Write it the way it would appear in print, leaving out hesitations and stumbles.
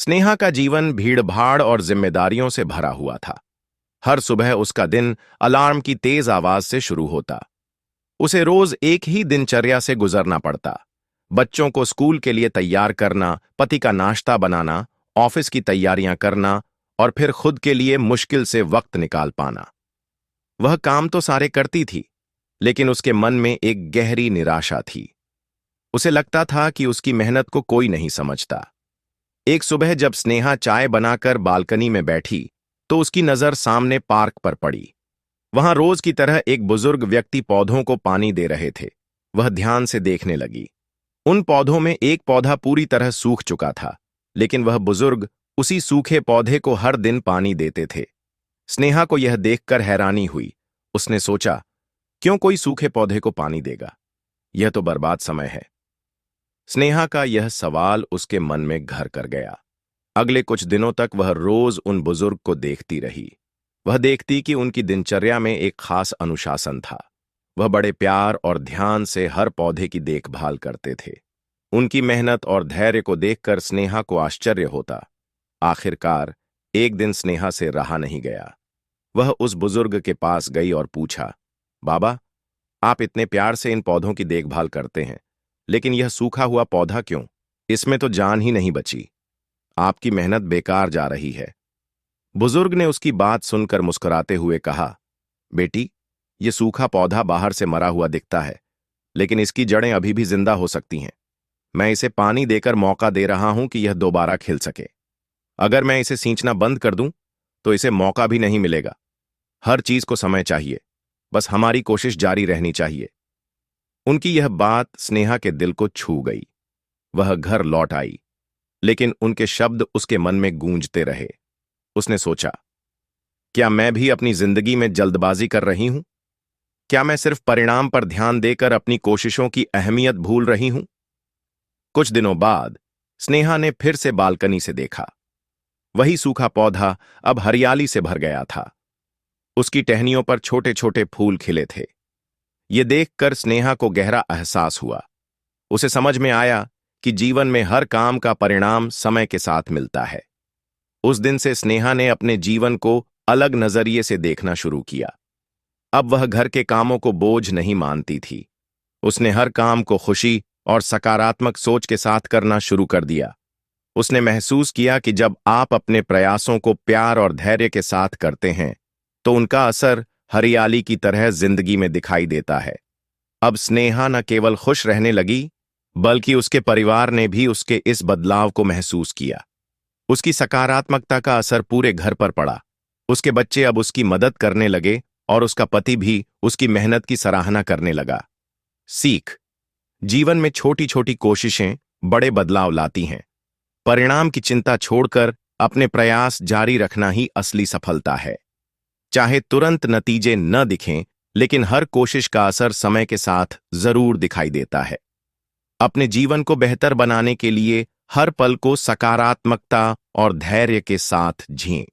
स्नेहा का जीवन भीड़-भाड़ और जिम्मेदारियों से भरा हुआ था। हर सुबह उसका दिन अलार्म की तेज आवाज से शुरू होता। उसे रोज एक ही दिनचर्या से गुजरना पड़ता। बच्चों को स्कूल के लिए तैयार करना, पति का नाश्ता बनाना, ऑफिस की तैयारियां करना और फिर खुद के लिए मुश्किल से वक्त निकाल पाना। वह काम तो सारे करती थी, लेकिन उसके मन में एक गहरी निराशा थी। उसे लगता था कि उसकी मेहनत को कोई नहीं समझता। एक सुबह जब स्नेहा चाय बनाकर बालकनी में बैठी, तो उसकी नजर सामने पार्क पर पड़ी। वहां रोज की तरह एक बुजुर्ग व्यक्ति पौधों को पानी दे रहे थे। वह ध्यान से देखने लगी। उन पौधों में एक पौधा पूरी तरह सूख चुका था, लेकिन वह बुजुर्ग उसी सूखे पौधे को हर दिन पानी देते थे। स्नेहा को यह देखकर हैरानी हुई। उसने सोचा, क्यों कोई सूखे पौधे को पानी देगा? यह तो बर्बाद समय है। स्नेहा का यह सवाल उसके मन में घर कर गया। अगले कुछ दिनों तक वह रोज उन बुजुर्ग को देखती रही। वह देखती कि उनकी दिनचर्या में एक खास अनुशासन था। वह बड़े प्यार और ध्यान से हर पौधे की देखभाल करते थे। उनकी मेहनत और धैर्य को देखकर स्नेहा को आश्चर्य होता। आखिरकार एक दिन स्नेहा से रहा नहीं गया। वह उस बुजुर्ग के पास गई और पूछा, बाबा, आप इतने प्यार से इन पौधों की देखभाल करते हैं, लेकिन यह सूखा हुआ पौधा क्यों? इसमें तो जान ही नहीं बची। आपकी मेहनत बेकार जा रही है। बुजुर्ग ने उसकी बात सुनकर मुस्कुराते हुए कहा, बेटी, ये सूखा पौधा बाहर से मरा हुआ दिखता है, लेकिन इसकी जड़ें अभी भी जिंदा हो सकती हैं। मैं इसे पानी देकर मौका दे रहा हूं कि यह दोबारा खिल सके। अगर मैं इसे सींचना बंद कर दूं, तो इसे मौका भी नहीं मिलेगा। हर चीज को समय चाहिए, बस हमारी कोशिश जारी रहनी चाहिए। उनकी यह बात स्नेहा के दिल को छू गई। वह घर लौट आई, लेकिन उनके शब्द उसके मन में गूंजते रहे। उसने सोचा, क्या मैं भी अपनी जिंदगी में जल्दबाजी कर रही हूं? क्या मैं सिर्फ परिणाम पर ध्यान देकर अपनी कोशिशों की अहमियत भूल रही हूं? कुछ दिनों बाद स्नेहा ने फिर से बालकनी से देखा। वही सूखा पौधा अब हरियाली से भर गया था। उसकी टहनियों पर छोटे छोटे फूल खिले थे। ये देखकर स्नेहा को गहरा एहसास हुआ। उसे समझ में आया कि जीवन में हर काम का परिणाम समय के साथ मिलता है। उस दिन से स्नेहा ने अपने जीवन को अलग नजरिए से देखना शुरू किया। अब वह घर के कामों को बोझ नहीं मानती थी। उसने हर काम को खुशी और सकारात्मक सोच के साथ करना शुरू कर दिया। उसने महसूस किया कि जब आप अपने प्रयासों को प्यार और धैर्य के साथ करते हैं, तो उनका असर हरियाली की तरह जिंदगी में दिखाई देता है। अब स्नेहा न केवल खुश रहने लगी, बल्कि उसके परिवार ने भी उसके इस बदलाव को महसूस किया। उसकी सकारात्मकता का असर पूरे घर पर पड़ा। उसके बच्चे अब उसकी मदद करने लगे और उसका पति भी उसकी मेहनत की सराहना करने लगा। सीख: जीवन में छोटी छोटी कोशिशें बड़े बदलाव लाती हैं। परिणाम की चिंता छोड़कर अपने प्रयास जारी रखना ही असली सफलता है। चाहे तुरंत नतीजे न दिखें, लेकिन हर कोशिश का असर समय के साथ जरूर दिखाई देता है। अपने जीवन को बेहतर बनाने के लिए हर पल को सकारात्मकता और धैर्य के साथ जिएं।